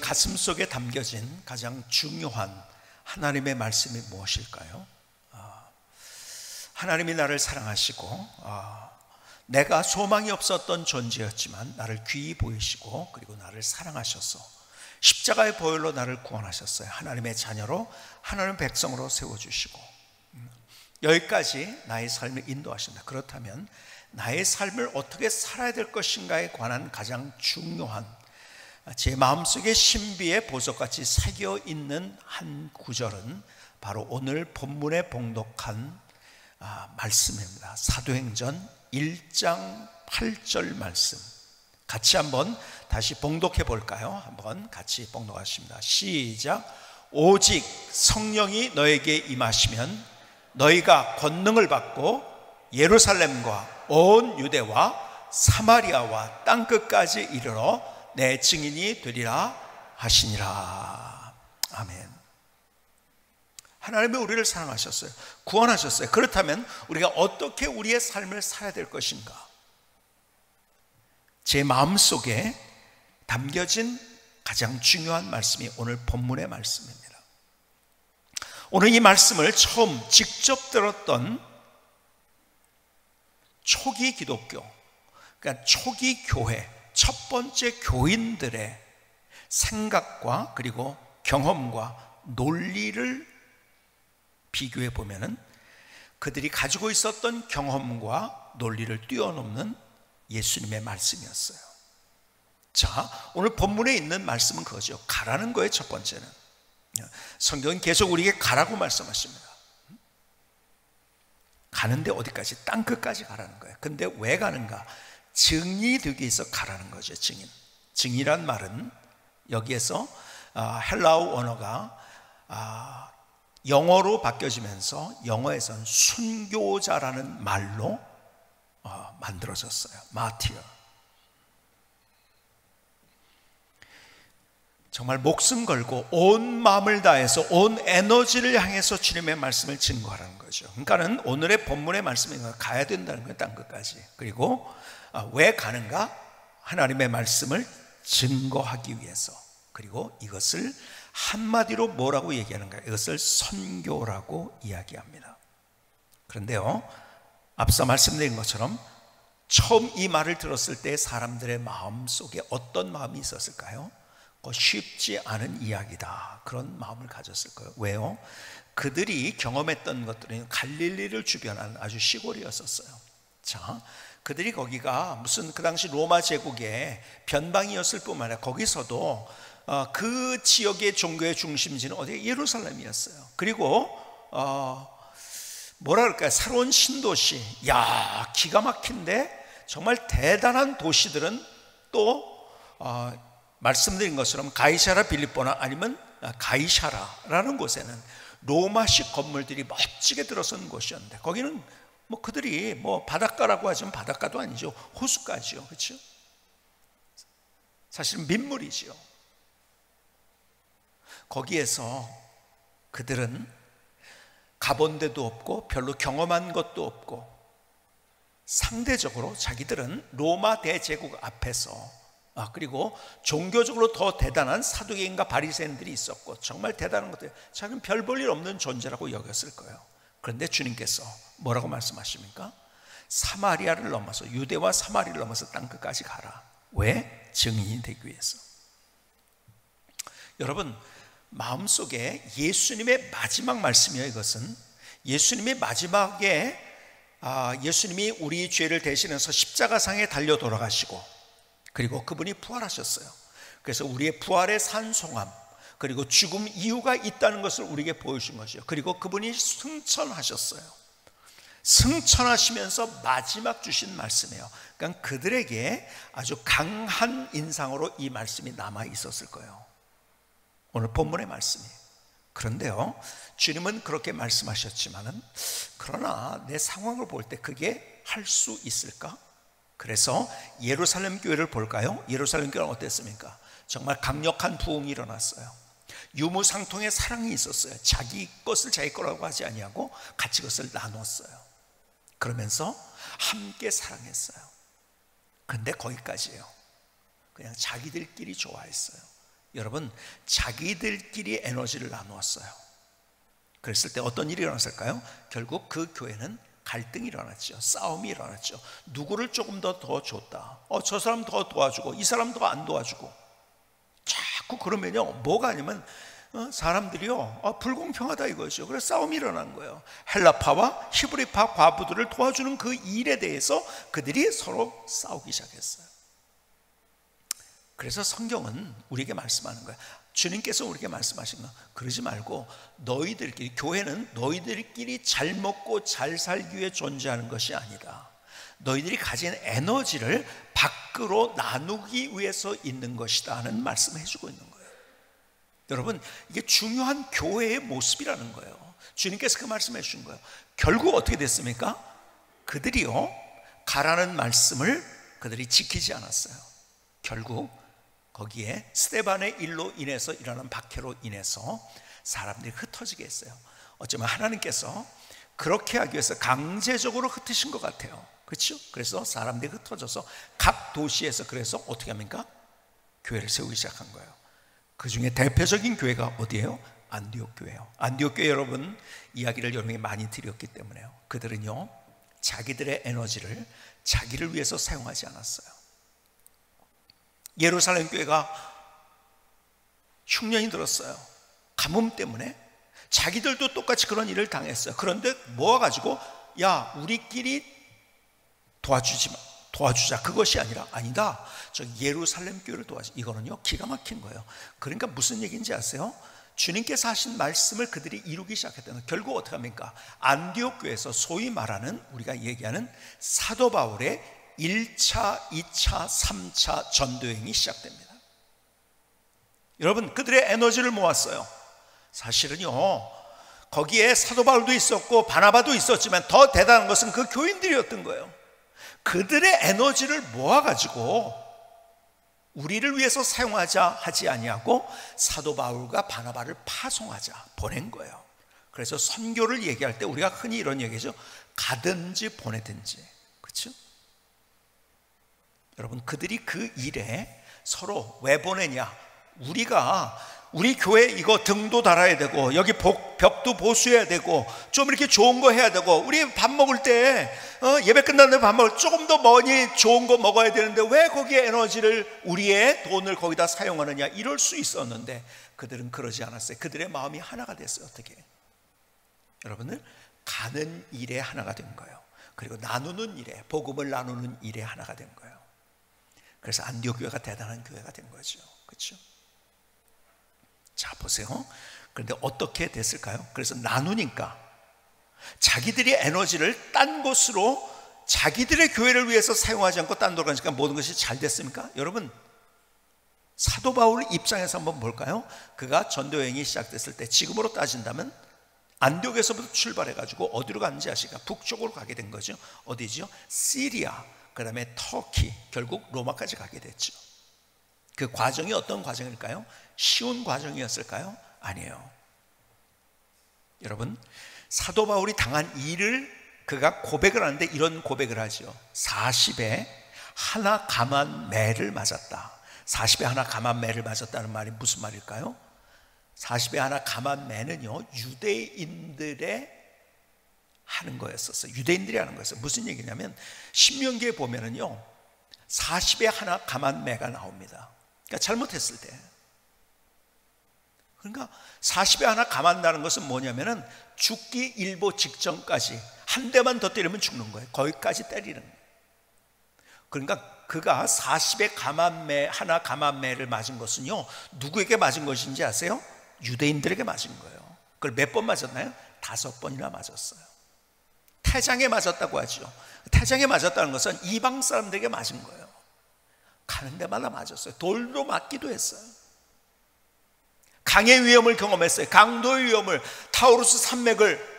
가슴 속에 담겨진 가장 중요한 하나님의 말씀이 무엇일까요? 하나님이 나를 사랑하시고 내가 소망이 없었던 존재였지만 나를 귀히 보이시고 그리고 나를 사랑하셔서 십자가의 보혈로 나를 구원하셨어요. 하나님의 자녀로, 하나님의 백성으로 세워주시고 여기까지 나의 삶을 인도하신다. 그렇다면 나의 삶을 어떻게 살아야 될 것인가에 관한 가장 중요한, 제 마음속에 신비의 보석같이 새겨있는 한 구절은 바로 오늘 본문에 봉독한 말씀입니다. 사도행전 1장 8절 말씀, 같이 한번 다시 봉독해 볼까요? 한번 같이 봉독하십니다. 시작. 오직 성령이 너에게 임하시면 너희가 권능을 받고 예루살렘과 온 유대와 사마리아와 땅끝까지 이르러 내 증인이 되리라 하시니라. 아멘. 하나님이 우리를 사랑하셨어요. 구원하셨어요. 그렇다면 우리가 어떻게 우리의 삶을 살아야 될 것인가? 제 마음속에 담겨진 가장 중요한 말씀이 오늘 본문의 말씀입니다. 오늘 이 말씀을 처음 직접 들었던 초기 기독교, 그러니까 초기 교회, 첫 번째 교인들의 생각과 그리고 경험과 논리를 비교해 보면은 그들이 가지고 있었던 경험과 논리를 뛰어넘는 예수님의 말씀이었어요. 자, 오늘 본문에 있는 말씀은 그거죠. 가라는 거예요. 첫 번째는 성경은 계속 우리에게 가라고 말씀하십니다. 가는데 어디까지? 땅끝까지 가라는 거예요. 근데 왜 가는가? 증인이 되기 위해서 가라는 거죠. 증인이란 말은 여기에서 헬라어 언어가 영어로 바뀌어지면서 영어에서는 순교자라는 말로 만들어졌어요. 마티어. 정말 목숨 걸고 온 마음을 다해서 온 에너지를 향해서 주님의 말씀을 증거하라는 거죠. 그러니까는 오늘의 본문의 말씀이 가야 된다는 거예요. 땅끝까지. 그리고 왜 가는가? 하나님의 말씀을 증거하기 위해서. 그리고 이것을 한마디로 뭐라고 얘기하는가? 이것을 선교라고 이야기합니다. 그런데요, 앞서 말씀드린 것처럼 처음 이 말을 들었을 때 사람들의 마음속에 어떤 마음이 있었을까요? 쉽지 않은 이야기다, 그런 마음을 가졌을 거예요. 왜요? 그들이 경험했던 것들은 갈릴리를 주변한 아주 시골이었었어요. 자, 그들이 거기가 무슨 그 당시 로마 제국의 변방이었을 뿐만 아니라 거기서도 그 지역의 종교의 중심지는 어디? 예루살렘이었어요. 그리고 뭐라 그럴까요? 새로운 신도시, 야, 기가 막힌데 정말 대단한 도시들은 또 말씀드린 것처럼 가이사라 빌립보나 아니면 가이사라라는 곳에는 로마식 건물들이 멋지게 들어선 곳이었는데 거기는 뭐 그들이 뭐 바닷가라고 하지만 바닷가도 아니죠. 호숫가지요. 그렇죠? 사실은 민물이지요. 거기에서 그들은 가본 데도 없고 별로 경험한 것도 없고 상대적으로 자기들은 로마 대제국 앞에서 그리고 종교적으로 더 대단한 사두개인과 바리새인들이 있었고 정말 대단한 것들, 자기는 별 볼 일 없는 존재라고 여겼을 거예요. 그런데 주님께서 뭐라고 말씀하십니까? 사마리아를 넘어서, 유대와 사마리아를 넘어서 땅끝까지 가라. 왜? 증인이 되기 위해서. 여러분, 마음속에 예수님의 마지막 말씀이에요. 이것은 예수님이 마지막에 예수님이 우리 죄를 대신해서 십자가상에 달려 돌아가시고 그리고 그분이 부활하셨어요. 그래서 우리의 부활의 산송함, 그리고 죽음 이유가 있다는 것을 우리에게 보여준 것이죠. 그리고 그분이 승천하셨어요. 승천하시면서 마지막 주신 말씀이에요. 그러니까 그들에게 아주 강한 인상으로 이 말씀이 남아 있었을 거예요. 오늘 본문의 말씀이. 그런데요, 주님은 그렇게 말씀하셨지만은 그러나 내 상황을 볼 때 그게 할 수 있을까? 그래서 예루살렘 교회를 볼까요? 예루살렘 교회는 어땠습니까? 정말 강력한 부흥이 일어났어요. 유무상통의 사랑이 있었어요. 자기 것을 자기 거라고 하지 아니하고 같이 그것을 나눴어요. 그러면서 함께 사랑했어요. 그런데 거기까지예요. 그냥 자기들끼리 좋아했어요. 여러분, 자기들끼리 에너지를 나누었어요. 그랬을 때 어떤 일이 일어났을까요? 결국 그 교회는 갈등이 일어났죠. 싸움이 일어났죠. 누구를 조금 더 줬다. 저 사람 더 도와주고 이 사람 더 안 도와주고. 자꾸 그러면요, 뭐가 아니면 사람들이요, 불공평하다 이거죠. 그래서 싸움이 일어난 거예요. 헬라파와 히브리파 과부들을 도와주는 그 일에 대해서 그들이 서로 싸우기 시작했어요. 그래서 성경은 우리에게 말씀하는 거예요. 주님께서 우리에게 말씀하신 거, 그러지 말고 너희들끼리, 교회는 너희들끼리 잘 먹고 잘 살기 위해 존재하는 것이 아니다. 너희들이 가진 에너지를 밖으로 나누기 위해서 있는 것이다 하는 말씀을 해주고 있는 거예요. 여러분, 이게 중요한 교회의 모습이라는 거예요. 주님께서 그 말씀을 해주신 거예요. 결국 어떻게 됐습니까? 그들이요, 가라는 말씀을 그들이 지키지 않았어요. 결국 거기에 스데반의 일로 인해서 일어난 박해로 인해서 사람들이 흩어지게 했어요. 어쩌면 하나님께서 그렇게 하기 위해서 강제적으로 흩으신 것 같아요. 그렇죠? 그래서 사람들이 흩어져서 각 도시에서, 그래서 어떻게 합니까? 교회를 세우기 시작한 거예요. 그 중에 대표적인 교회가 어디예요? 안디옥 교회예요. 안디옥 교회, 여러분 이야기를 여러분이 많이 드렸기 때문에요. 그들은요, 자기들의 에너지를 자기를 위해서 사용하지 않았어요. 예루살렘 교회가 흉년이 들었어요. 가뭄 때문에. 자기들도 똑같이 그런 일을 당했어요. 그런데 모아가지고, 야, 우리끼리 도와주자. 그것이 아니다. 저 예루살렘 교회를 도와주자. 이거는요, 기가 막힌 거예요. 그러니까 무슨 얘기인지 아세요? 주님께서 하신 말씀을 그들이 이루기 시작했다는, 결국 어떻게 합니까? 안디옥 교회에서 소위 말하는, 우리가 얘기하는 사도 바울의 1차, 2차, 3차 전도여행이 시작됩니다. 여러분, 그들의 에너지를 모았어요. 사실은요, 거기에 사도 바울도 있었고 바나바도 있었지만 더 대단한 것은 그 교인들이었던 거예요. 그들의 에너지를 모아가지고 우리를 위해서 사용하자 하지 아니하고 사도 바울과 바나바를 파송하자 보낸 거예요. 그래서 선교를 얘기할 때 우리가 흔히 이런 얘기죠. 가든지 보내든지. 그렇죠? 여러분, 그들이 그 일에 서로 왜 보내냐? 우리 교회 이거 등도 달아야 되고, 여기 벽도 보수해야 되고, 좀 이렇게 좋은 거 해야 되고, 우리 밥 먹을 때 예배 끝난 다음에 밥 먹을 때 조금 더 많이 좋은 거 먹어야 되는데 왜 거기에 에너지를, 우리의 돈을 거기다 사용하느냐, 이럴 수 있었는데 그들은 그러지 않았어요. 그들의 마음이 하나가 됐어요. 어떻게? 여러분들, 가는 일에 하나가 된 거예요. 그리고 나누는 일에, 복음을 나누는 일에 하나가 된 거예요. 그래서 안디옥 교회가 대단한 교회가 된 거죠. 그렇죠? 자, 보세요. 그런데 어떻게 됐을까요? 그래서 나누니까 자기들이 에너지를 딴 곳으로, 자기들의 교회를 위해서 사용하지 않고 딴 데로 가니까 모든 것이 잘 됐습니까? 여러분, 사도 바울 입장에서 한번 볼까요? 그가 전도여행이 시작됐을 때, 지금으로 따진다면 안디옥에서부터 출발해가지고 어디로 갔는지 아시까? 북쪽으로 가게 된 거죠. 어디죠? 시리아, 그 다음에 터키, 결국 로마까지 가게 됐죠. 그 과정이 어떤 과정일까요? 쉬운 과정이었을까요? 아니에요. 여러분, 사도 바울이 당한 일을 그가 고백을 하는데 이런 고백을 하죠. 40에 하나 감한 매를 맞았다. 40에 하나 감한 매를 맞았다는 말이 무슨 말일까요? 40에 하나 감한 매는요, 유대인들의 하는 거였었어요. 유대인들이 하는 거였어요. 무슨 얘기냐면 신명기에 보면은요, 40에 하나 감한 매가 나옵니다. 그러니까 잘못했을 때. 그러니까 40에 하나 감한다는 것은 뭐냐면은 죽기 일보 직전까지 한 대만 더 때리면 죽는 거예요. 거기까지 때리는 거예요. 그러니까 그가 40에 하나 감한 매를 맞은 것은요, 누구에게 맞은 것인지 아세요? 유대인들에게 맞은 거예요. 그걸 몇 번 맞았나요? 5번이나 맞았어요. 태장에 맞았다고 하죠. 태장에 맞았다는 것은 이방 사람들에게 맞은 거예요. 가는 데마다 맞았어요. 돌로 맞기도 했어요. 강의 위험을 경험했어요. 강도의 위험을, 타우루스 산맥을,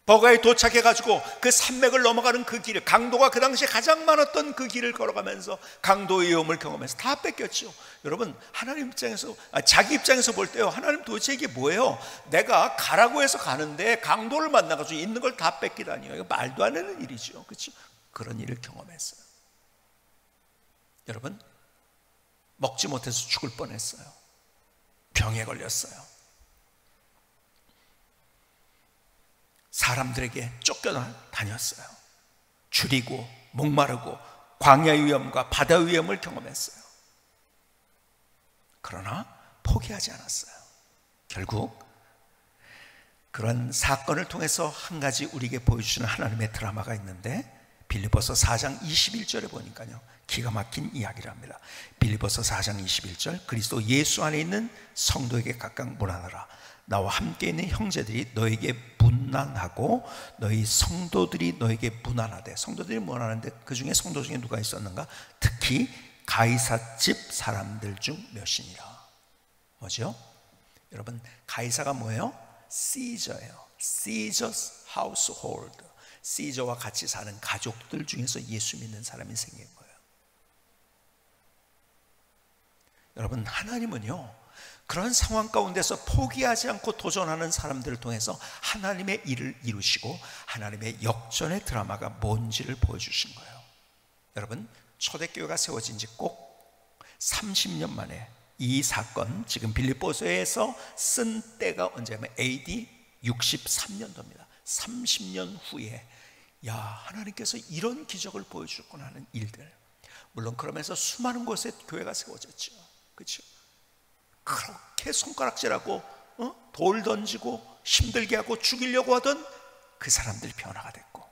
버가에 도착해가지고 그 산맥을 넘어가는 그 길을, 강도가 그 당시에 가장 많았던 그 길을 걸어가면서 강도의 위험을 경험해서 다 뺏겼죠. 여러분, 하나님 입장에서, 자기 입장에서 볼 때요, 하나님 도대체 이게 뭐예요? 내가 가라고 해서 가는데 강도를 만나가지고 있는 걸 다 뺏기다니요. 이거 말도 안 되는 일이죠. 그렇죠? 그런 일을 경험했어요. 여러분, 먹지 못해서 죽을 뻔했어요. 병에 걸렸어요. 사람들에게 쫓겨다녔어요. 줄이고 목마르고 광야의 위험과 바다의 위험을 경험했어요. 그러나 포기하지 않았어요. 결국 그런 사건을 통해서 한 가지 우리에게 보여주시는 하나님의 드라마가 있는데, 빌립보서 4장 21절에 보니까요, 기가 막힌 이야기를 합니다. 빌립보서 4장 21절, 그리스도 예수 안에 있는 성도에게 각각 문안하라. 나와 함께 있는 형제들이 너에게 문안하고 너희 성도들이 너에게 문안하되. 성도들이 문안하는데 그 중에 성도 중에 누가 있었는가? 특히 가이사집 사람들 중 몇이니라. 뭐죠? 여러분, 가이사가 뭐예요? 시저예요. 시저's household. 시저와 같이 사는 가족들 중에서 예수 믿는 사람이 생긴 거예요. 여러분, 하나님은요, 그런 상황 가운데서 포기하지 않고 도전하는 사람들을 통해서 하나님의 일을 이루시고 하나님의 역전의 드라마가 뭔지를 보여주신 거예요. 여러분, 초대교회가 세워진 지 꼭 30년 만에 이 사건, 지금 빌립보서에서 쓴 때가 언제냐면 AD 63년도입니다. 30년 후에 야, 하나님께서 이런 기적을 보여주셨구나 하는 일들. 물론 그러면서 수많은 곳에 교회가 세워졌죠. 그렇죠? 그렇게 손가락질하고 돌 던지고 힘들게 하고 죽이려고 하던 그 사람들이 변화가 됐고,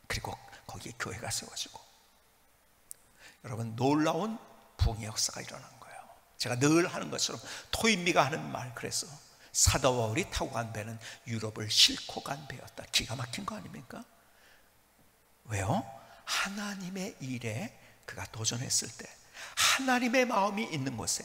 그리고 거기에 교회가 세워지고, 여러분, 놀라운 부흥의 역사가 일어난 거예요. 제가 늘 하는 것처럼 토인미가 하는 말, 그래서 사도 바울이 타고 간 배는 유럽을 싣고 간 배였다. 기가 막힌 거 아닙니까? 왜요? 하나님의 일에 그가 도전했을 때, 하나님의 마음이 있는 곳에,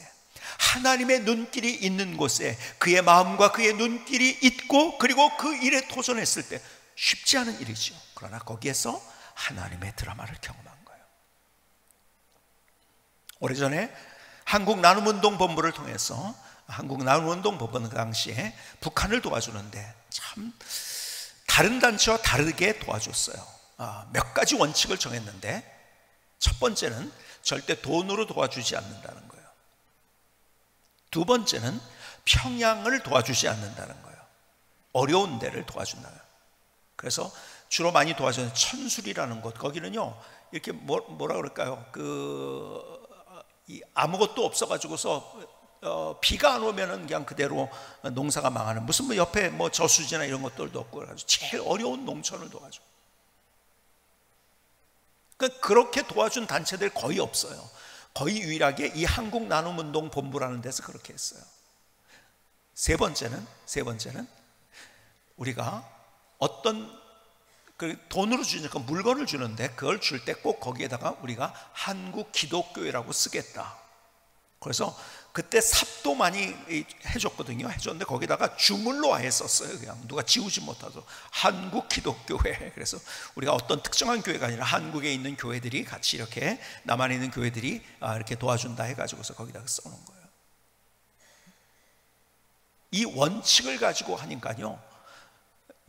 하나님의 눈길이 있는 곳에 그의 마음과 그의 눈길이 있고, 그리고 그 일에 도전했을 때 쉽지 않은 일이죠. 그러나 거기에서 하나님의 드라마를 경험한 거예요. 오래전에 한국나눔운동본부를 통해서, 한국나눔운동본부는 그 당시에 북한을 도와주는데 참 다른 단체와 다르게 도와줬어요. 몇 가지 원칙을 정했는데, 첫 번째는 절대 돈으로 도와주지 않는다는 거예요. 두 번째는 평양을 도와주지 않는다는 거예요. 어려운 데를 도와준다는 거예요. 그래서 주로 많이 도와주는 천술이라는 곳, 거기는요, 이렇게 뭐라 그럴까요? 아무것도 없어가지고서 비가 안 오면은 그냥 그대로 농사가 망하는, 무슨 뭐 옆에 뭐 저수지나 이런 것들도 없고, 그래가지고 제일 어려운 농촌을 도와줘. 그러니까 그렇게 도와준 단체들 거의 없어요. 거의 유일하게 이 한국나눔운동본부라는 데서 그렇게 했어요. 세 번째는 우리가 어떤 돈으로 주니까 물건을 주는데, 그걸 줄 때 꼭 거기에다가 우리가 한국 기독교회라고 쓰겠다. 그래서 그때 삽도 많이 해줬거든요. 해줬는데 거기다가 주물로 아예 썼어요. 그냥 누가 지우지 못하도록 한국 기독교회. 그래서 우리가 어떤 특정한 교회가 아니라 한국에 있는 교회들이 같이 이렇게, 남한에 있는 교회들이 이렇게 도와준다 해가지고서 거기다가 써놓은 거예요. 이 원칙을 가지고 하니까요,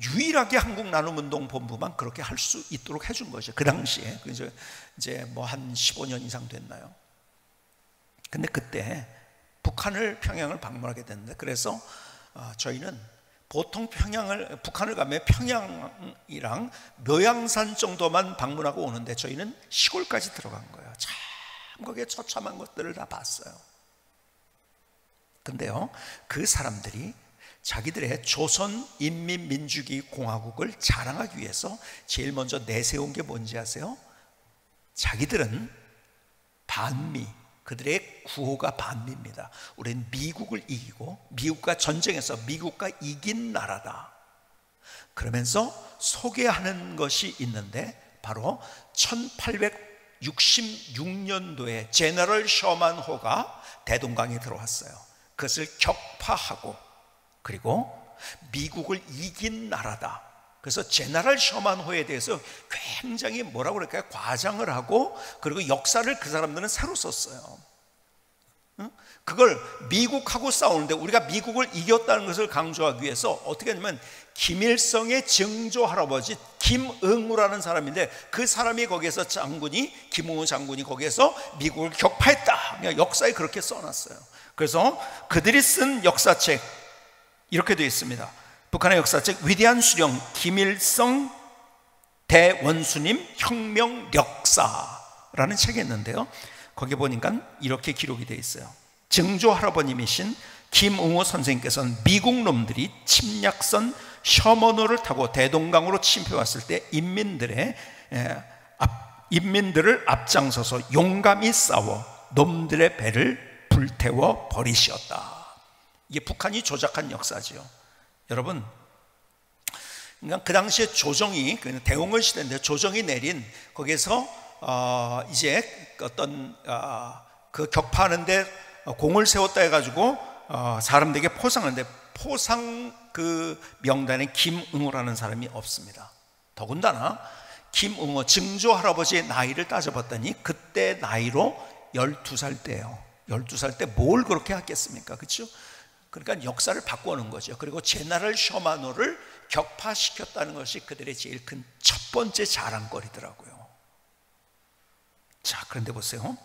유일하게 한국나눔운동본부만 그렇게 할 수 있도록 해준 거죠. 그 당시에. 이제 뭐 한 15년 이상 됐나요? 근데 그때 평양을 방문하게 됐는데, 그래서 저희는 보통 북한을 가면 평양이랑 묘양산 정도만 방문하고 오는데, 저희는 시골까지 들어간 거예요. 참 거기에 처참한 것들을 다 봤어요. 근데요, 그 사람들이 자기들의 조선인민민주주의공화국을 자랑하기 위해서 제일 먼저 내세운 게 뭔지 아세요? 자기들은 반미, 그들의 구호가 반미입니다. 우리는 미국을 이기고, 미국과 전쟁에서 미국과 이긴 나라다. 그러면서 소개하는 것이 있는데, 바로 1866년도에 제너럴 셔먼호가 대동강에 들어왔어요. 그것을 격파하고, 그리고 미국을 이긴 나라다. 그래서 제너럴 셔먼호에 대해서 굉장히 뭐라고 그럴까요? 과장을 하고, 그리고 역사를 그 사람들은 새로 썼어요. 그걸 미국하고 싸우는데 우리가 미국을 이겼다는 것을 강조하기 위해서 어떻게 하냐면, 김일성의 증조 할아버지 김응우라는 사람인데, 그 사람이 거기에서 김응우 장군이 거기에서 미국을 격파했다, 그냥 역사에 그렇게 써놨어요. 그래서 그들이 쓴 역사책 이렇게 되어 있습니다. 북한의 역사책 위대한 수령 김일성 대원수님 혁명 역사라는 책이 있는데요, 거기 보니까 이렇게 기록이 되어 있어요. 증조 할아버님이신 김응호 선생님께서는 미국 놈들이 침략선 셔먼호를 타고 대동강으로 침입해왔을 때 인민들을 앞장서서 용감히 싸워 놈들의 배를 불태워 버리셨다. 이게 북한이 조작한 역사지요. 여러분, 그러니까 그 당시에 조정이, 대홍을 시대인데 조정이 내린 거기에서 이제 어떤 그 격파하는데 공을 세웠다 해가지고 사람들에게 포상하는데, 포상 그 명단에 김응호라는 사람이 없습니다. 더군다나 김응호 증조 할아버지의 나이를 따져봤더니 그때 나이로 12살 때예요. 12살 때 뭘 그렇게 했겠습니까? 그렇죠? 그러니까 역사를 바꿔놓은 거죠. 그리고 제너럴 셔먼호를 격파시켰다는 것이 그들의 제일 큰 첫 번째 자랑거리더라고요. 자, 그런데 보세요.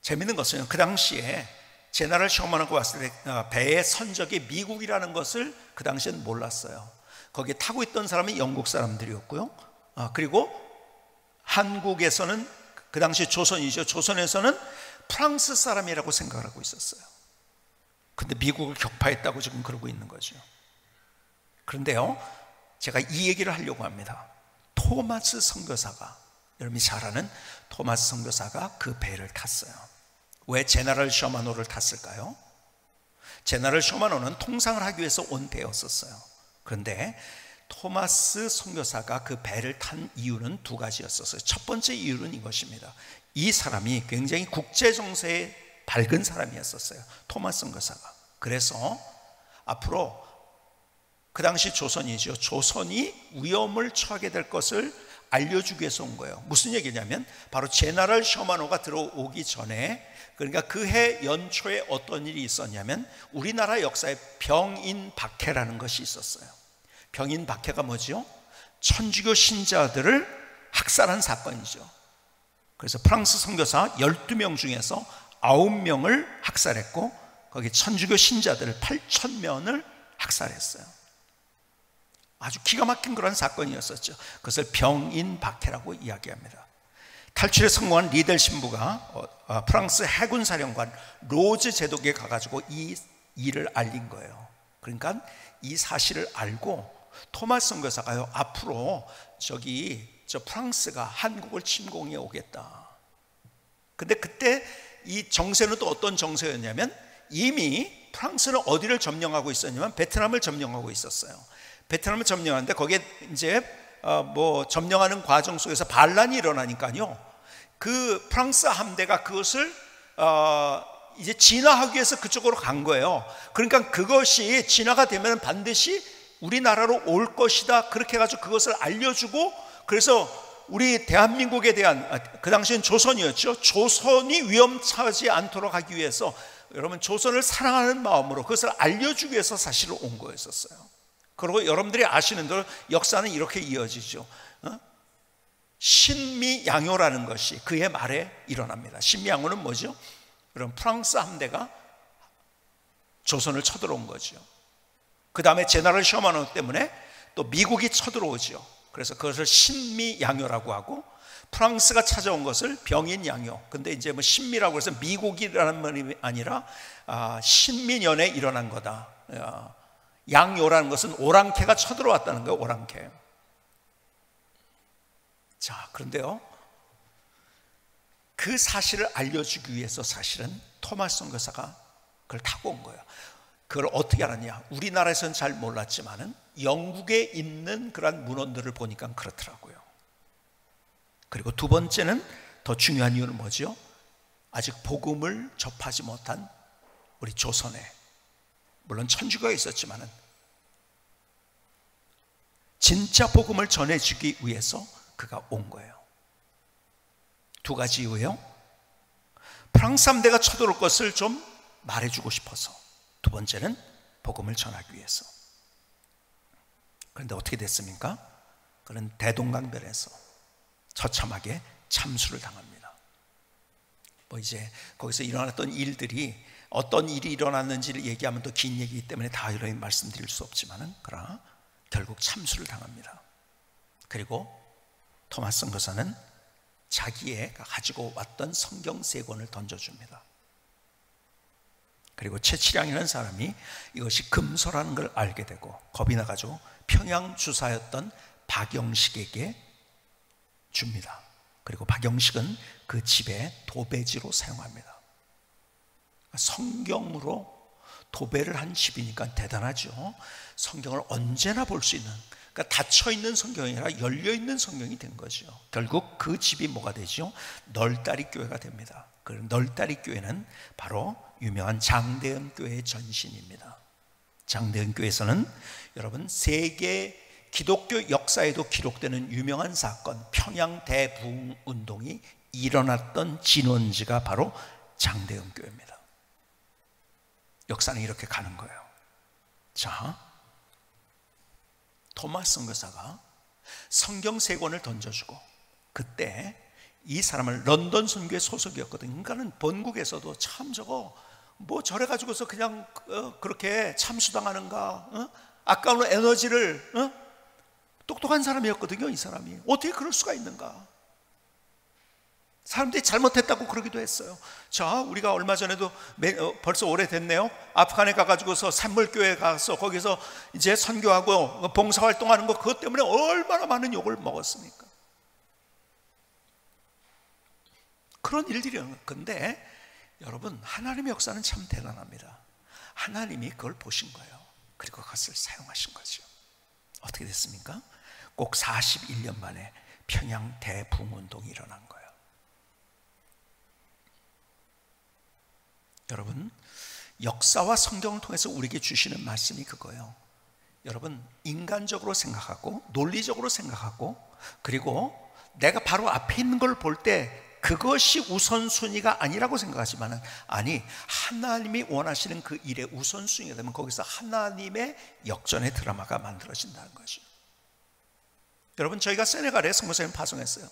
재밌는 것은 그 당시에 제너럴 셔먼호가 왔을 때 배의 선적이 미국이라는 것을 그 당시엔 몰랐어요. 거기에 타고 있던 사람이 영국 사람들이었고요. 그리고 한국에서는 그 당시 조선이죠. 조선에서는 프랑스 사람이라고 생각을 하고 있었어요. 근데 미국을 격파했다고 지금 그러고 있는 거죠. 그런데요, 제가 이 얘기를 하려고 합니다. 토마스 선교사가, 여러분이 잘 아는 토마스 선교사가 그 배를 탔어요. 왜 제너럴 셔먼호를 탔을까요? 제너럴 셔먼호는 통상을 하기 위해서 온 배였었어요. 그런데 토마스 선교사가 그 배를 탄 이유는 두 가지였었어요. 첫 번째 이유는 이것입니다. 이 사람이 굉장히 국제정세에 밝은 사람이었었어요, 토마스 선교사가. 그래서 앞으로 그 당시 조선이죠, 조선이 위험을 처하게 될 것을 알려주기 위해서 온 거예요. 무슨 얘기냐면 바로 제너럴 셔먼호가 들어오기 전에, 그러니까 그 해 연초에 어떤 일이 있었냐면 우리나라 역사에 병인박해라는 것이 있었어요. 병인박해가 뭐죠? 천주교 신자들을 학살한 사건이죠. 그래서 프랑스 선교사 12명 중에서 9명을 학살했고, 거기 천주교 신자들을 8,000명을 학살했어요. 아주 기가 막힌 그런 사건이었었죠. 그것을 병인박해라고 이야기합니다. 탈출에 성공한 리델 신부가 프랑스 해군 사령관 로즈 제독에 가가지고 이 일을 알린 거예요. 그러니까 이 사실을 알고 토마스 선교사가요, 앞으로 저 프랑스가 한국을 침공해 오겠다. 근데 그때 이 정세는 또 어떤 정세였냐면, 이미 프랑스는 어디를 점령하고 있었냐면 베트남을 점령하고 있었어요. 베트남을 점령하는데 거기에 이제 점령하는 과정 속에서 반란이 일어나니까요, 그 프랑스 함대가 그것을 이제 진화하기 위해서 그쪽으로 간 거예요. 그러니까 그것이 진화가 되면 반드시 우리나라로 올 것이다, 그렇게 해가지고 그것을 알려주고, 그래서 우리 대한민국에 대한, 그 당시엔 조선이었죠, 조선이 위험하지 않도록 하기 위해서, 여러분, 조선을 사랑하는 마음으로 그것을 알려주기 위해서 사실은 온 거였었어요. 그리고 여러분들이 아시는 대로 역사는 이렇게 이어지죠. 신미양요라는 것이 그의 말에 일어납니다. 신미양요는 뭐죠? 그럼 프랑스 함대가 조선을 쳐들어온 거죠. 그 다음에 제너럴 셔먼호 때문에 또 미국이 쳐들어오죠. 그래서 그것을 신미양요라고 하고, 프랑스가 찾아온 것을 병인양요. 근데 이제 신미라고 해서 미국이라는 말이 아니라 신민연에 일어난 거다. 양요라는 것은 오랑캐가 쳐들어왔다는 거예요. 오랑캐. 자, 그런데요, 그 사실을 알려주기 위해서 사실은 토마스 선교사가 그걸 타고 온 거예요. 그걸 어떻게 알았냐? 우리나라에서는 잘 몰랐지만은 영국에 있는 그런 문헌들을 보니까 그렇더라고요. 그리고 두 번째는, 더 중요한 이유는 뭐죠? 아직 복음을 접하지 못한 우리 조선에, 물론 천주교가 있었지만은 진짜 복음을 전해주기 위해서 그가 온 거예요. 두 가지 이유예요. 프랑스 함대가 쳐들어올 것을 좀 말해주고 싶어서, 두 번째는 복음을 전하기 위해서. 그런데 어떻게 됐습니까? 그는 대동강변에서 처참하게 참수를 당합니다. 뭐 이제 거기서 일어났던 일들이 어떤 일이 일어났는지를 얘기하면 또 긴 얘기이기 때문에 다 이렇게 말씀드릴 수 없지만은, 그러나 결국 참수를 당합니다. 그리고 토마스 선교사는 자기가 가지고 왔던 성경 세 권을 던져줍니다. 그리고 채치량이라는 사람이 이것이 금서라는 걸 알게 되고 겁이 나가지고 평양 주사였던 박영식에게 줍니다. 그리고 박영식은 그 집에 도배지로 사용합니다. 성경으로 도배를 한 집이니까 대단하죠. 성경을 언제나 볼 수 있는, 그러니까 닫혀있는 성경이 아니라 열려있는 성경이 된 거죠. 결국 그 집이 뭐가 되죠? 널다리 교회가 됩니다. 그 널다리 교회는 바로 유명한 장대현 교회의 전신입니다. 장대현 교회에서는 여러분 세계 기독교 역사에도 기록되는 유명한 사건, 평양 대부흥 운동이 일어났던 진원지가 바로 장대현 교회입니다. 역사는 이렇게 가는 거예요. 자, 토마스 선교사가 성경 세 권을 던져주고, 그때 이 사람은 런던 선교회 소속이었거든요. 그러니까는 본국에서도 참 저거 뭐 저래 가지고서 그냥 그렇게 참수당하는가, 아까운 에너지를, 똑똑한 사람이었거든요. 이 사람이 어떻게 그럴 수가 있는가. 사람들이 잘못했다고 그러기도 했어요. 자, 우리가 얼마 전에도 벌써 오래됐네요. 아프간에 가가지고서 산물교회 가서 거기서 이제 선교하고 봉사활동하는 거, 그것 때문에 얼마나 많은 욕을 먹었습니까? 그런 일들이에요. 근데 여러분, 하나님의 역사는 참 대단합니다. 하나님이 그걸 보신 거예요. 그리고 그것을 사용하신 거죠. 어떻게 됐습니까? 꼭 41년 만에 평양 대부흥운동이 일어난 거예요. 여러분, 역사와 성경을 통해서 우리에게 주시는 말씀이 그거예요. 여러분, 인간적으로 생각하고 논리적으로 생각하고, 그리고 내가 바로 앞에 있는 걸 볼 때 그것이 우선순위가 아니라고 생각하지만, 아니, 하나님이 원하시는 그 일의 우선순위가 되면 거기서 하나님의 역전의 드라마가 만들어진다는 거죠. 여러분, 저희가 세네갈에 선교사님 파송했어요.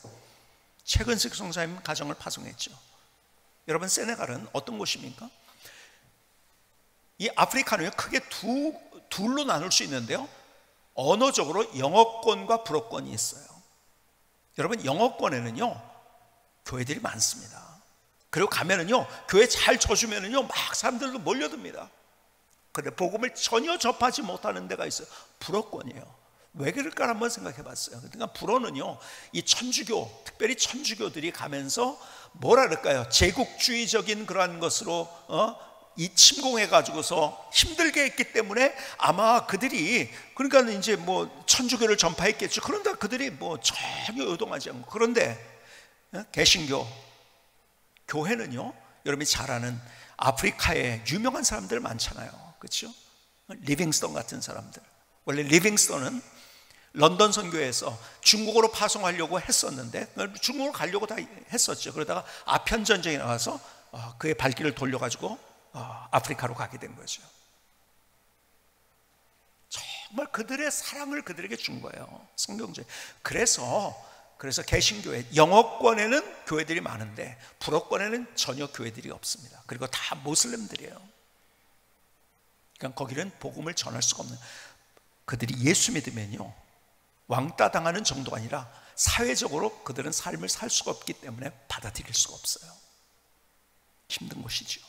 최근식 선교사님 가정을 파송했죠. 여러분, 세네갈은 어떤 곳입니까? 이 아프리카는요, 크게 둘로 나눌 수 있는데요, 언어적으로 영어권과 불어권이 있어요. 여러분, 영어권에는요 교회들이 많습니다. 그리고 가면은요 교회 잘 쳐주면은요 막 사람들도 몰려듭니다. 그런데 복음을 전혀 접하지 못하는 데가 있어요. 불어권이에요. 왜 그럴까 한번 생각해 봤어요. 그러니까 불어는요, 이 천주교, 특별히 천주교들이 가면서 뭐라 그럴까요? 제국주의적인 그러한 것으로 이 침공해 가지고서 힘들게 했기 때문에 아마 그들이, 그러니까 이제 뭐 천주교를 전파했겠죠. 그런데 그들이 뭐 전혀 요동하지 않고. 그런데 개신교 교회는요, 여러분이 잘 아는 아프리카에 유명한 사람들 많잖아요. 그렇죠? 리빙스턴 같은 사람들. 원래 리빙스턴은 런던 선교회에서 중국으로 파송하려고 했었는데, 중국으로 가려고 다 했었죠. 그러다가 아편 전쟁이 나와서 그의 발길을 돌려가지고 아프리카로 가게 된 거죠. 정말 그들의 사랑을 그들에게 준 거예요, 성경제. 그래서 개신교회 영어권에는 교회들이 많은데 불어권에는 전혀 교회들이 없습니다. 그리고 다 모슬림들이에요. 그러니까 거기는 복음을 전할 수가 없는, 그들이 예수 믿으면요 왕따 당하는 정도가 아니라 사회적으로 그들은 삶을 살 수가 없기 때문에 받아들일 수가 없어요. 힘든 곳이죠.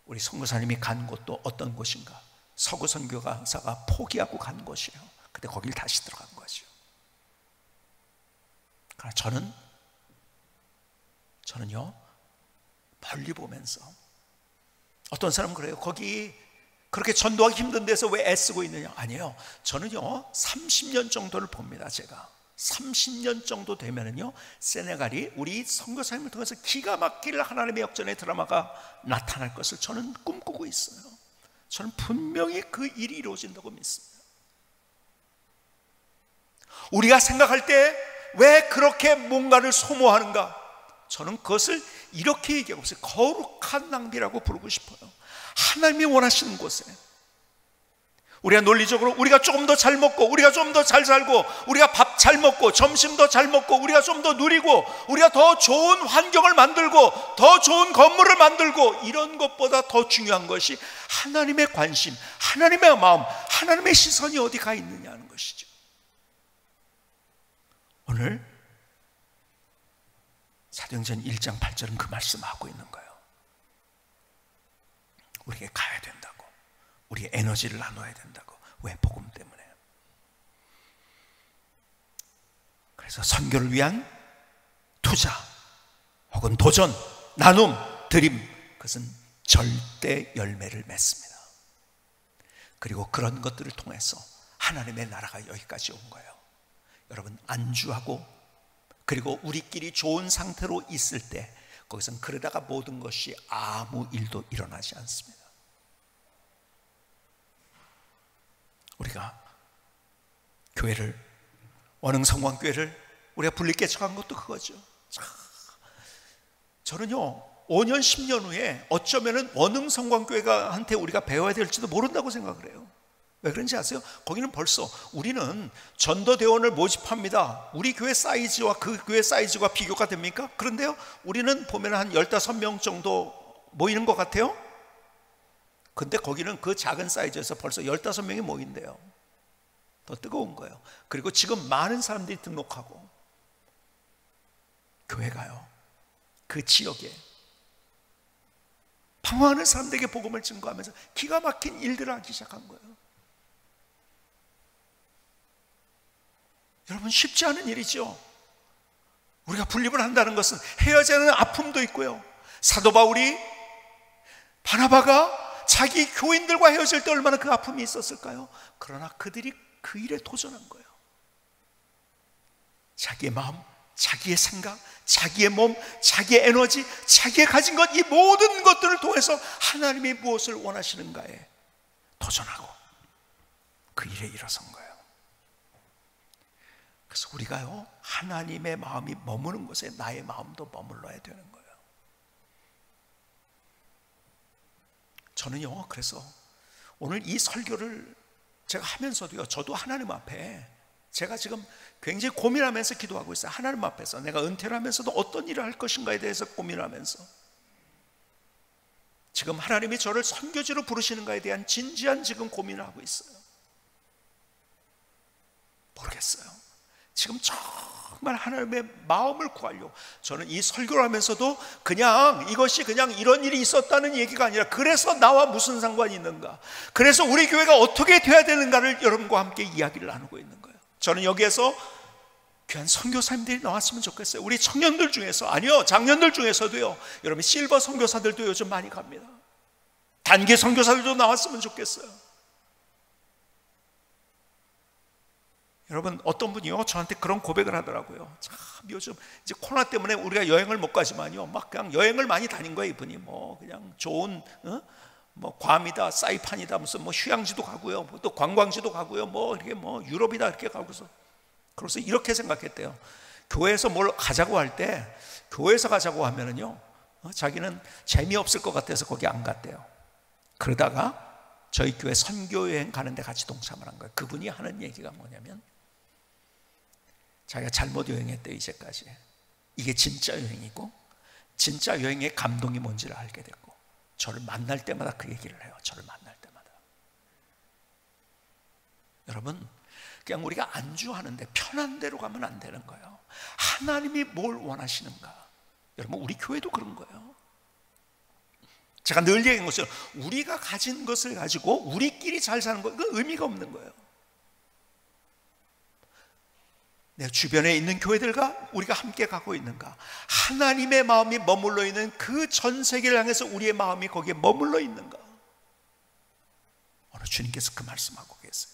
우리 선교사님이 간 곳도 어떤 곳인가? 서구 선교사가 포기하고 간 곳이에요. 근데 거길 다시 들어간 거죠. 그러나 저는요 멀리 보면서, 어떤 사람은 그래요. 거기 그렇게 전도하기 힘든 데서 왜 애쓰고 있느냐? 아니에요. 저는요 30년 정도를 봅니다. 제가 30년 정도 되면은요 세네갈이 우리 선교사님을 통해서 기가 막힐 하나님의 역전의 드라마가 나타날 것을 저는 꿈꾸고 있어요. 저는 분명히 그 일이 이루어진다고 믿습니다. 우리가 생각할 때 왜 그렇게 뭔가를 소모하는가? 저는 그것을 이렇게 얘기하고 있어요. 거룩한 낭비라고 부르고 싶어요. 하나님이 원하시는 곳에 우리가 논리적으로 우리가 조금 더 잘 먹고, 우리가 좀 더 잘 살고, 우리가 밥 잘 먹고, 점심 더 잘 먹고, 우리가 좀 더 누리고, 우리가 더 좋은 환경을 만들고, 더 좋은 건물을 만들고, 이런 것보다 더 중요한 것이 하나님의 관심, 하나님의 마음, 하나님의 시선이 어디 가 있느냐는 것이죠. 오늘 사도행전 1장 8절은 그 말씀하고 있는 거예요. 우리에게 가야 된다고, 우리의 에너지를 나눠야 된다고. 왜? 복음 때문에. 그래서 선교를 위한 투자 혹은 도전, 나눔, 드림, 그것은 절대 열매를 맺습니다. 그리고 그런 것들을 통해서 하나님의 나라가 여기까지 온 거예요. 여러분, 안주하고 그리고 우리끼리 좋은 상태로 있을 때 거기선 그러다가 모든 것이 아무 일도 일어나지 않습니다. 우리가 교회를, 원흥성광교회를 우리가 분립개척한 것도 그거죠. 저는요 5년 10년 후에 어쩌면 원흥성광교회가 한테 우리가 배워야 될지도 모른다고 생각을 해요. 왜 그런지 아세요? 거기는 벌써 우리는 전도대원을 모집합니다. 우리 교회 사이즈와 그 교회 사이즈가 비교가 됩니까? 그런데요 우리는 보면 한 15명 정도 모이는 것 같아요. 근데 거기는 그 작은 사이즈에서 벌써 15명이 모인대요. 더 뜨거운 거예요. 그리고 지금 많은 사람들이 등록하고 교회가요 그 지역에 방황하는 사람들에게 복음을 증거하면서 기가 막힌 일들을 하기 시작한 거예요. 여러분, 쉽지 않은 일이죠. 우리가 분립을 한다는 것은 헤어져야 하는 아픔도 있고요. 사도 바울이, 바나바가 자기 교인들과 헤어질 때 얼마나 그 아픔이 있었을까요? 그러나 그들이 그 일에 도전한 거예요. 자기의 마음, 자기의 생각, 자기의 몸, 자기의 에너지, 자기의 가진 것, 이 모든 것들을 통해서 하나님이 무엇을 원하시는가에 도전하고 그 일에 일어선 거예요. 그래서 우리가요 하나님의 마음이 머무는 곳에 나의 마음도 머물러야 되는 거예요. 저는요 그래서 오늘 이 설교를 제가 하면서도요 저도 하나님 앞에 제가 지금 굉장히 고민하면서 기도하고 있어요. 하나님 앞에서 내가 은퇴를 하면서도 어떤 일을 할 것인가에 대해서 고민하면서 지금 하나님이 저를 선교지로 부르시는가에 대한 진지한 지금 고민을 하고 있어요. 모르겠어요. 지금 정말 하나님의 마음을 구하려고. 저는 이 설교를 하면서도 그냥 이것이 그냥 이런 일이 있었다는 얘기가 아니라 그래서 나와 무슨 상관이 있는가, 그래서 우리 교회가 어떻게 돼야 되는가를 여러분과 함께 이야기를 나누고 있는 거예요. 저는 여기에서 귀한 선교사님들이 나왔으면 좋겠어요. 우리 청년들 중에서, 아니요 장년들 중에서도요 여러분 실버 선교사들도 요즘 많이 갑니다. 단기 선교사들도 나왔으면 좋겠어요. 여러분, 어떤 분이요 저한테 그런 고백을 하더라고요. 참 요즘 이제 코로나 때문에 우리가 여행을 못 가지만요 막 그냥 여행을 많이 다닌 거예요. 이분이 뭐 그냥 좋은 뭐 괌이다, 사이판이다, 무슨 뭐 휴양지도 가고요, 또 관광지도 가고요, 뭐 이렇게 뭐 유럽이다 이렇게 가고서, 그래서 이렇게 생각했대요. 교회에서 뭘 가자고 할 때, 교회에서 가자고 하면은요 자기는 재미없을 것 같아서 거기 안 갔대요. 그러다가 저희 교회 선교여행 가는데 같이 동참을 한 거예요. 그분이 하는 얘기가 뭐냐면 자기가 잘못 여행했대요. 이제까지 이게 진짜 여행이고 진짜 여행의 감동이 뭔지를 알게 됐고, 저를 만날 때마다 그 얘기를 해요. 저를 만날 때마다. 여러분, 그냥 우리가 안주하는데 편한 대로 가면 안 되는 거예요. 하나님이 뭘 원하시는가. 여러분, 우리 교회도 그런 거예요. 제가 늘 얘기한 것처럼 우리가 가진 것을 가지고 우리끼리 잘 사는 거, 그건 의미가 없는 거예요. 내 주변에 있는 교회들과 우리가 함께 가고 있는가, 하나님의 마음이 머물러 있는 그 전 세계를 향해서 우리의 마음이 거기에 머물러 있는가. 오늘 주님께서 그 말씀하고 계세요.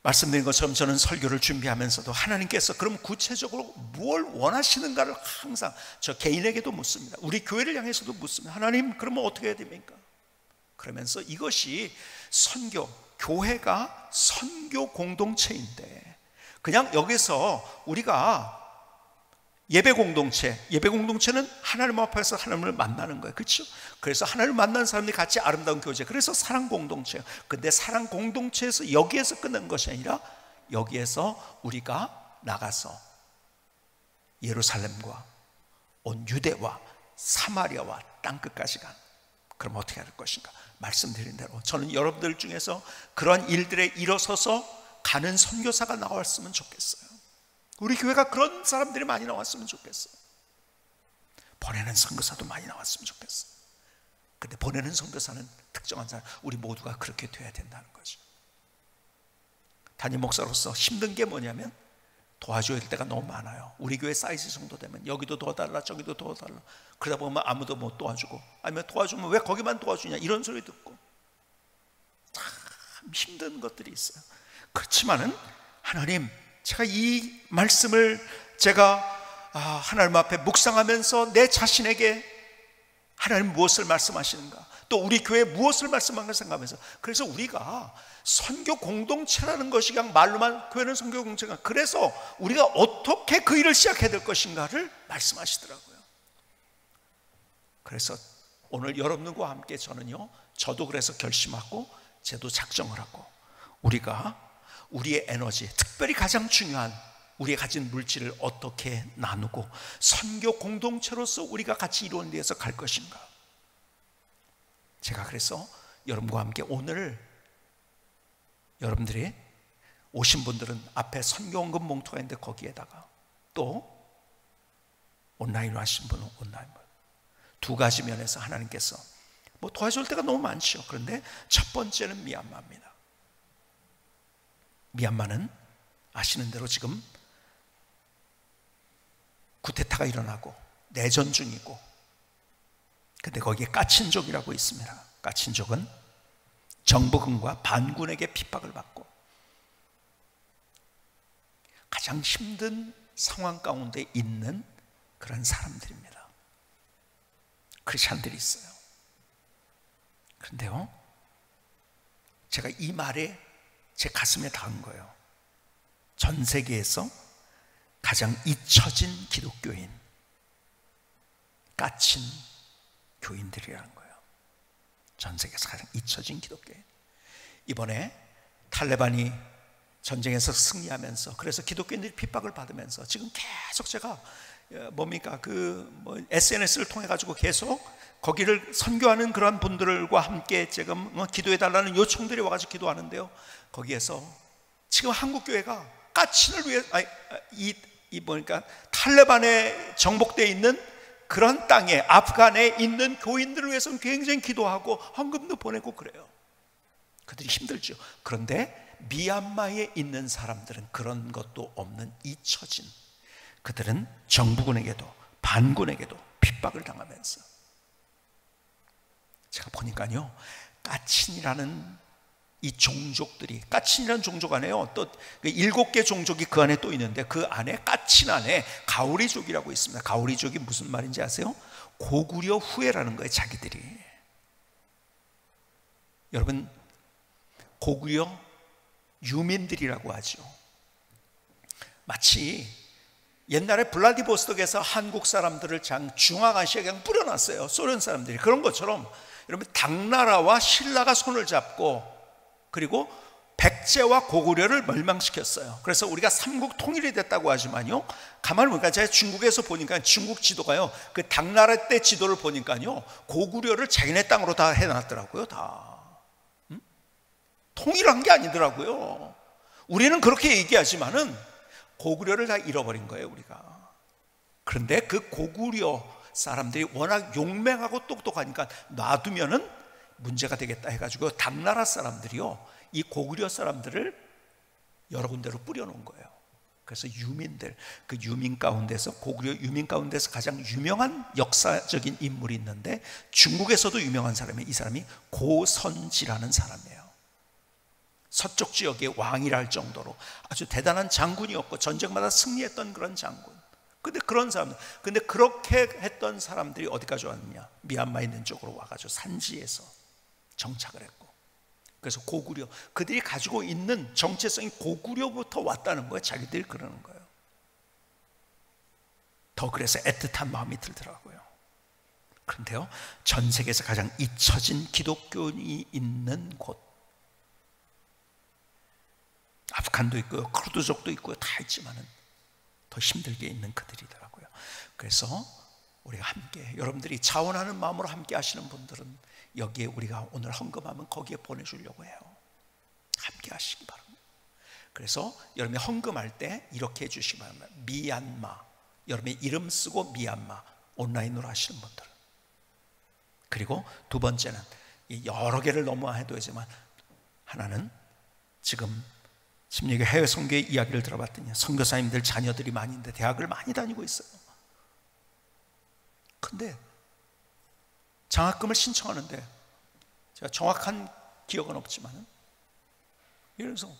말씀드린 것처럼 저는 설교를 준비하면서도 하나님께서 그럼 구체적으로 뭘 원하시는가를 항상 저 개인에게도 묻습니다. 우리 교회를 향해서도 묻습니다. 하나님, 그러면 어떻게 해야 됩니까? 그러면서 이것이 선교, 교회가 선교 공동체인데 그냥 여기서 우리가 예배 공동체는 하나님 앞에서 하나님을 만나는 거예요. 그렇죠? 그래서 하나님을 만나는 사람들이 같이 아름다운 교제, 그래서 사랑 공동체예요. 근데 사랑 공동체에서 여기에서 끝난 것이 아니라 여기에서 우리가 나가서 예루살렘과 온 유대와 사마리아와 땅끝까지 간, 그럼 어떻게 할 것인가? 말씀드린 대로 저는 여러분들 중에서 그런 일들에 일어서서 가는 선교사가 나왔으면 좋겠어요. 우리 교회가 그런 사람들이 많이 나왔으면 좋겠어요. 보내는 선교사도 많이 나왔으면 좋겠어요. 근데 보내는 선교사는 특정한 사람, 우리 모두가 그렇게 돼야 된다는 거죠. 담임 목사로서 힘든 게 뭐냐면 도와줘야 될 때가 너무 많아요. 우리 교회 사이즈 정도 되면 여기도 도와달라 저기도 도와달라, 그러다 보면 아무도 못 도와주고, 아니면 도와주면 왜 거기만 도와주냐 이런 소리 듣고, 참 힘든 것들이 있어요. 그렇지만은 하나님, 제가 이 말씀을 하나님 앞에 묵상하면서 내 자신에게 하나님 무엇을 말씀하시는가, 또 우리 교회에 무엇을 말씀하는가 생각하면서, 그래서 우리가 선교 공동체라는 것이 그냥 말로만 교회는 선교 공동체가, 그래서 우리가 어떻게 그 일을 시작해야 될 것인가를 말씀하시더라고요. 그래서 오늘 여러분과 함께 저도 그래서 결심하고 제도 작정을 하고, 우리가 우리의 에너지, 특별히 가장 중요한 우리가 가진 물질을 어떻게 나누고 선교 공동체로서 우리가 같이 이루는 데에서 갈 것인가. 제가 그래서 여러분과 함께 오늘 여러분들이 오신 분들은 앞에 선교원금 봉투가 있는데 거기에다가 또 온라인으로 하신 분은 온라인으로, 두 가지 면에서 하나님께서 도와줄 때가 너무 많죠. 그런데 첫 번째는 미얀마입니다. 미얀마는 아시는 대로 지금 쿠데타가 일어나고 내전 중이고, 근데 거기에 까친족이라고 있습니다. 까친족은 정부군과 반군에게 핍박을 받고 가장 힘든 상황 가운데 있는 그런 사람들입니다. 크리스찬들이 있어요. 그런데요, 제가 이 말에 제 가슴에 닿은 거예요. 전 세계에서 가장 잊혀진 기독교인, 까친 교인들이라는 거예요. 전 세계에서 가장 잊혀진 기독교인. 이번에 탈레반이 전쟁에서 승리하면서, 그래서 기독교인들이 핍박을 받으면서 지금 계속 제가 SNS를 통해 가지고 계속 거기를 선교하는 그러한 분들과 함께 지금 기도해 달라는 요청들이 와가지고 기도하는데요, 거기에서 지금 한국 교회가 까친을 위해 탈레반에 정복되어 있는 그런 땅에, 아프간에 있는 교인들을 위해서는 굉장히 기도하고 헌금도 보내고 그래요. 그들이 힘들죠. 그런데 미얀마에 있는 사람들은 그런 것도 없는 잊혀진, 그들은 정부군에게도 반군에게도 핍박을 당하면서, 제가 보니까요, 까친이라는 이 종족들이, 까친이라는 종족 안에요, 또 7개 종족이 그 안에 또 있는데, 그 안에 까친 안에 가오리족이라고 있습니다. 가오리족이 무슨 말인지 아세요? 고구려 후예라는 거예요, 자기들이. 여러분, 고구려 유민들이라고 하죠. 마치 옛날에 블라디보스톡에서 한국 사람들을 중앙아시아에 그냥 뿌려놨어요, 소련 사람들이. 그런 것처럼 여러분, 당나라와 신라가 손을 잡고, 그리고 백제와 고구려를 멸망시켰어요. 그래서 우리가 삼국 통일이 됐다고 하지만요, 가만히 보니까 제가 중국에서 보니까 중국 지도가요, 그 당나라 때 지도를 보니까요, 고구려를 자기네 땅으로 다 해놨더라고요. 다 통일한 게 아니더라고요. 우리는 그렇게 얘기하지만은 고구려를 다 잃어버린 거예요, 우리가. 그런데 그 고구려 사람들이 워낙 용맹하고 똑똑하니까 놔두면은 문제가 되겠다 해가지고 당나라 사람들이요, 이 고구려 사람들을 여러 군데로 뿌려놓은 거예요. 그래서 유민들, 그 유민 가운데서, 고구려 유민 가운데서 가장 유명한 역사적인 인물이 있는데, 중국에서도 유명한 사람이, 이 사람이 고선지라는 사람이에요. 서쪽 지역의 왕이라 할 정도로 아주 대단한 장군이었고 전쟁마다 승리했던 그런 장군. 근데 그런 사람들, 근데 그렇게 했던 사람들이 어디까지 왔느냐, 미얀마에 있는 쪽으로 와가지고 산지에서 정착을 했고, 그래서 고구려, 그들이 가지고 있는 정체성이 고구려부터 왔다는 거예요. 자기들이 그러는 거예요. 더 그래서 애틋한 마음이 들더라고요. 그런데요, 전 세계에서 가장 잊혀진 기독교인이 있는 곳, 아프간도 있고요, 크루드족도 있고요, 다 있지만은 더 힘들게 있는 그들이더라고요. 그래서 우리가 함께, 여러분들이 자원하는 마음으로 함께 하시는 분들은 여기에 우리가 오늘 헌금하면 거기에 보내주려고 해요. 함께 하시기 바랍니다. 그래서 여러분이 헌금할 때 이렇게 해주시기 바랍니다. 미얀마, 여러분의 이름 쓰고 미얀마, 온라인으로 하시는 분들. 그리고 두 번째는 여러 개를 너무 해도 되지만 하나는, 지금 여기 해외 선교의 이야기를 들어봤더니 선교사님들 자녀들이 많이 있는데 대학을 많이 다니고 있어요. 근데 장학금을 신청하는데 제가 정확한 기억은 없지만 예를 들어서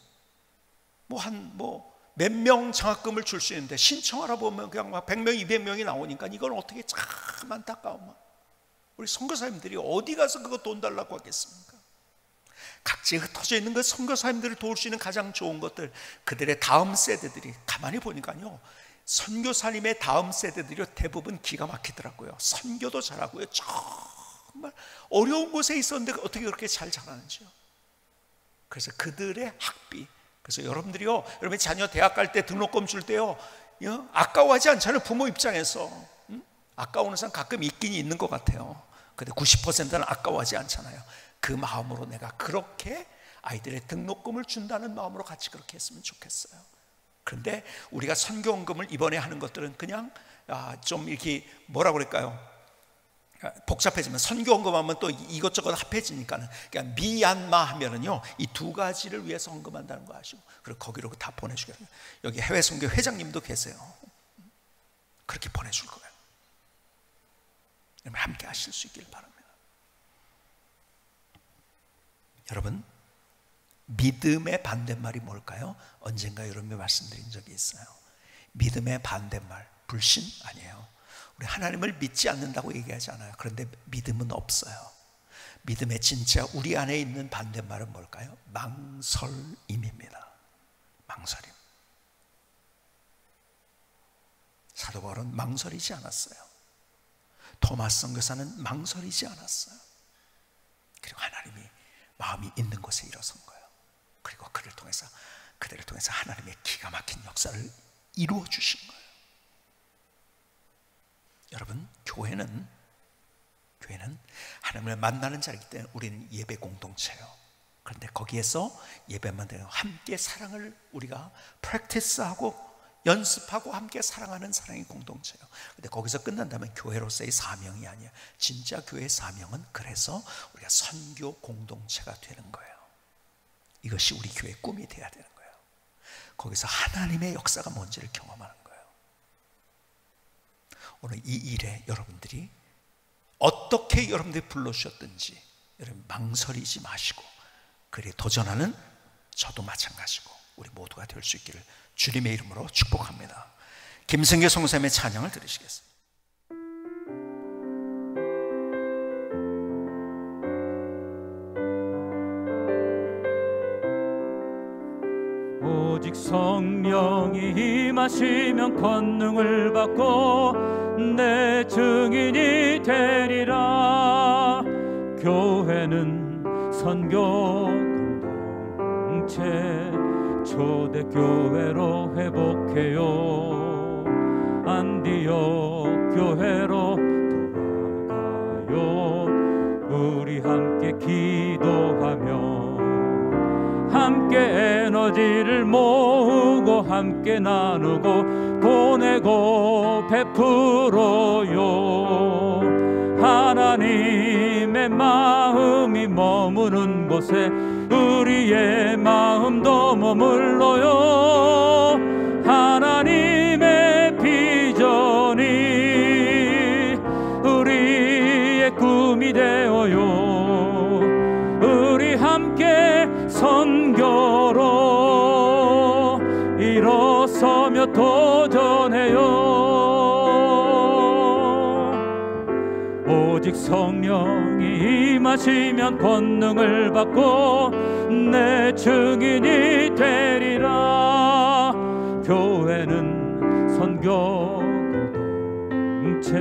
몇 명 장학금을 줄 수 있는데 신청하라 보면 그냥 막 100명, 200명이 나오니까 이건 어떻게 참 안타까워. 우리 선교사님들이 어디 가서 그거 돈 달라고 하겠습니까? 각지에 흩어져 있는 그 선교사님들을 도울 수 있는 가장 좋은 것들, 그들의 다음 세대들이, 가만히 보니까요, 선교사님의 다음 세대들이 대부분 기가 막히더라고요. 선교도 잘하고요, 정말 어려운 곳에 있었는데 어떻게 그렇게 잘 자라는지요. 그래서 그들의 학비, 그래서 여러분들이요, 여러분 자녀 대학 갈 때 등록금 줄 때요, 아까워하지 않잖아요. 부모 입장에서 아까워하는 사람 가끔 있긴 있는 것 같아요. 근데 90%는 아까워하지 않잖아요. 그 마음으로 내가 그렇게 아이들의 등록금을 준다는 마음으로 같이 그렇게 했으면 좋겠어요. 그런데 우리가 선교헌금을 이번에 하는 것들은 그냥 좀 이렇게 뭐라 그럴까요? 복잡해지면, 선교헌금하면 또 이것저것 합해지니까는 그냥 미얀마 하면은요, 이 두 가지를 위해서 헌금한다는 거 아시고, 그리고 거기로 다 보내주겠어요. 여기 해외 선교 회장님도 계세요. 그렇게 보내줄 거예요. 여러분 함께 하실 수 있길 바랍니다. 여러분, 믿음의 반대말이 뭘까요? 언젠가 여러분이 말씀드린 적이 있어요. 믿음의 반대말, 불신 아니에요. 우리 하나님을 믿지 않는다고 얘기하지 않아요. 그런데 믿음은 없어요. 믿음의 진짜 우리 안에 있는 반대말은 뭘까요? 망설임입니다. 망설임. 사도 바울은 망설이지 않았어요. 토마스 선교사는 망설이지 않았어요. 그리고 하나님이 마음이 있는 곳에 일어선 거예요. 그리고 그들을 통해서 하나님의 기가 막힌 역사를 이루어 주신 거예요. 여러분, 교회는 하나님을 만나는 자리이기 때문에 우리는 예배 공동체예요. 그런데 거기에서 예배만 되면 함께 사랑을 우리가 프랙티스하고 연습하고 함께 사랑하는 사랑의 공동체예요. 근데 거기서 끝난다면 교회로서의 사명이 아니에요. 진짜 교회의 사명은 그래서 우리가 선교 공동체가 되는 거예요. 이것이 우리 교회의 꿈이 돼야 되는 거예요. 거기서 하나님의 역사가 뭔지를 경험하는 거예요. 오늘 이 일에 여러분들이 어떻게 여러분들이 불러주셨든지 여러분 망설이지 마시고, 그래 도전하는 저도 마찬가지고 우리 모두가 될 수 있기를 주님의 이름으로 축복합니다. 김승계 성사님의 찬양을 들으시겠습니다. 오직 성령이 임하시면 권능을 받고 내 증인이 되리라. 교회는 선교 공동체 초대교회로 회복해요. 안디옥 교회로 돌아가요. 우리 함께 기도하며 함께 에너지를 모으고 함께 나누고 보내고 베풀어요. 하나님의 마음이 머무는 곳에 우리의 마음도 머물러요. 하나님의 비전이 우리의 꿈이 되어요. 우리 함께 선교로 일어서며 도전해요. 오직 성령이 임하시면 권능을 받고 내 증인이 되리라. 교회는 선교 공동체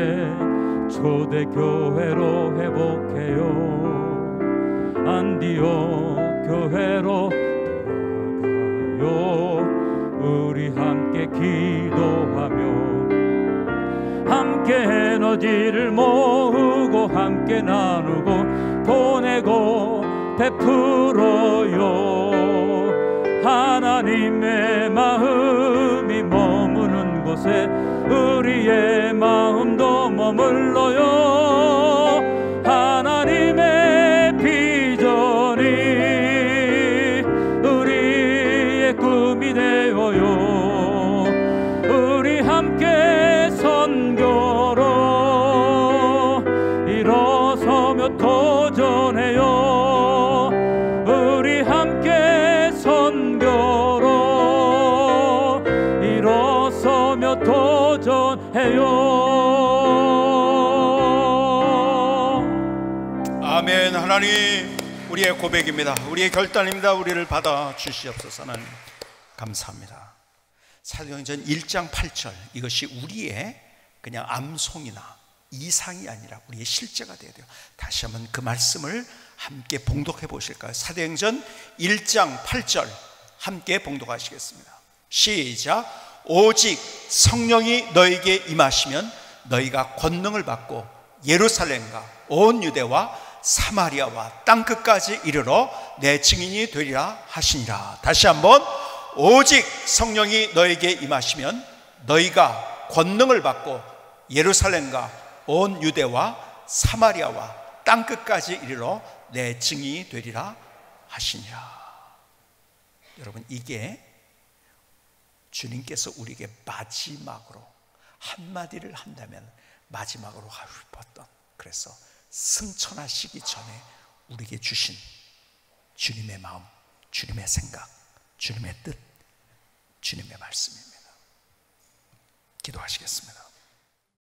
초대교회로 회복해요. 안디옥 교회로 돌아가요. 우리 함께 기도하며 함께 에너지를 모으고 함께 나누고 보내고 베풀어요. 하나님의 마음이 머무는 곳에 우리의 마음도 머물러요. 하나님의 비전이 우리의 꿈이 되어요. 우리 함께 선교로 일어서며 도전해요. 우리 함께 선교로 일어서며 도전해요. 아멘. 하나님, 우리의 고백입니다. 우리의 결단입니다. 우리를 받아 주시옵소서. 하나님 감사합니다. 사도행전 1장 8절, 이것이 우리의 그냥 암송이나 이상이 아니라 우리의 실제가 되어야 돼요. 다시 한번 그 말씀을 함께 봉독해 보실까요? 사도행전 1장 8절 함께 봉독하시겠습니다. 시작. 오직 성령이 너에게 임하시면 너희가 권능을 받고 예루살렘과 온 유대와 사마리아와 땅끝까지 이르러 내 증인이 되리라 하시니라. 다시 한번. 오직 성령이 너에게 임하시면 너희가 권능을 받고 예루살렘과 온 유대와 사마리아와 땅끝까지 이르러 내 증인이 되리라 하시니라. 여러분, 이게 주님께서 우리에게 마지막으로 한마디를 한다면 마지막으로 하고 싶었던, 그래서 승천하시기 전에 우리에게 주신 주님의 마음, 주님의 생각, 주님의 뜻, 주님의 말씀입니다. 기도하시겠습니다.